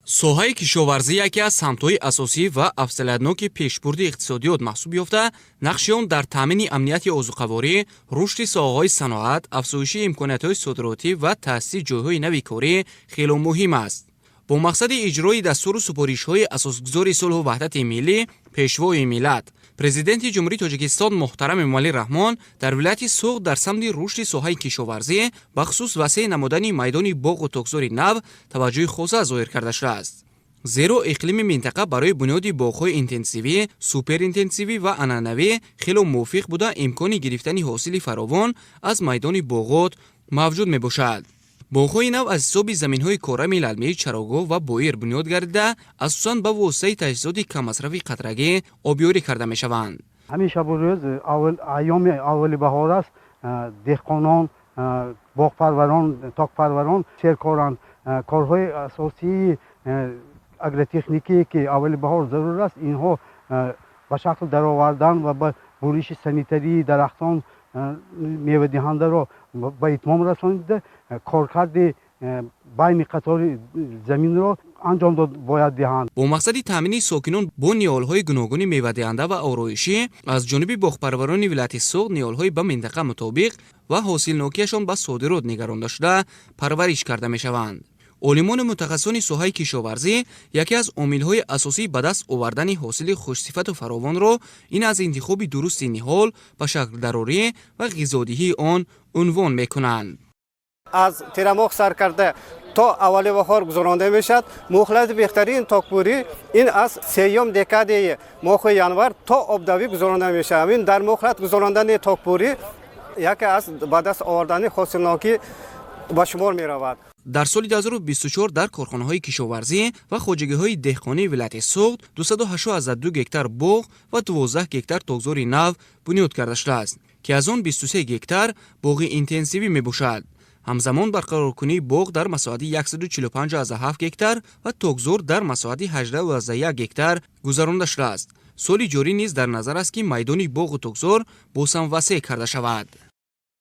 соҳаи кишоварзӣ яке аз самтҳои асосӣ ва афзалиятноки пешбурди иқтисодиёт маҳсуб ёфта, нақши он дар таъмини амнияти озуқаворӣ, рушди соҳаҳои саноат, афзоиши имкониятҳои содиротӣ ва таъсиси ҷойҳои нави корӣ хело муҳим аст. бо мақсади иҷрои дастуру супоришҳои асосгузори сулҳу ваҳдати миллӣ, пешвои миллат, президенти ҷумҳурии Тоҷикистон муҳтарам Эмомалӣ Раҳмон дар вилояти Суғд дар самти рушди соҳаи кишоварзӣ, бахусус васеъ намудани майдони боғу токзори нав таваҷҷӯҳи хоса зоҳир карда шудааст. зеро иқлими минтақа барои бунёди боғҳои интенсивӣ, суперинтенсивӣ ва анъанавӣ хело мувофиқ буда имкони гирифтани ҳосили фаровон аз майдони боғот мавҷуд мебошад. боғҳои нав аз ҳисоби заминҳои корами лалмии чарогоҳ ва боир бунёд гардида, асосан ба воситаи таҷҳизоти камасрафи қатрагӣ обёрӣ карда мешаванд. ҳамин шабу рӯз айёми аввали баҳор аст. деҳқонон, боғпарварон, токпарварон серкоранд. корҳои асосии агротехникие ки аввали баҳор зарур аст, инҳо ба шакл даровардан ва ба буриши санитарии дарахтон мевадиҳандаро ба итмом расонида, коркарди байни қатори заминро анҷом дод бояд диҳанд. бо мақсади таъмини сокинон бо ниҳолҳои гуногуни мевадиҳанда ва ороишӣ, аз ҷониби боғпарварони вилояти Суғд ниҳолҳои ба минтақа мутобиқ ва ҳосилнокияшон ба содирот нигаронда шуда парвариш карда мешаванд. олимони мутахассисони соҳаи кишоварзӣ яке аз омилҳои асосии ба даст овардани ҳосили хушсифату фаровонро ин аз интихоби дурусти ниҳол ба шаклдарорӣ ва ғизодиҳии он унвон мекунанд. аз тирамоҳ сар карда то аввали баҳор гузаронда мешавад. муҳлати беҳтарин токпурӣ ин аз сеюм декадаи моҳи январ то обдавӣ гузаронда мешавад. ин дар муҳлат гузарондани токпурӣ яке аз ба даст овардани ҳосилнокӣ ба шумор меравад. дар соли 2024 дар корхонаҳои кишоварзӣ ва хоҷагиҳои деҳқонии вилояти Суғд 282 гектар боғ ва 12 гектар токзори нав бунёд карда шудааст, ки аз он 23 гектар боғи интенсивӣ мебошад. ҳамзамон барқароркунии боғ дар масоҳати 145,7 гектар ва токзор дар масоҳати 18,1 гектар гузаронда шудааст. соли ҷорӣ низ дар назар аст ки майдони боғу токзор босам васеъ карда шавад.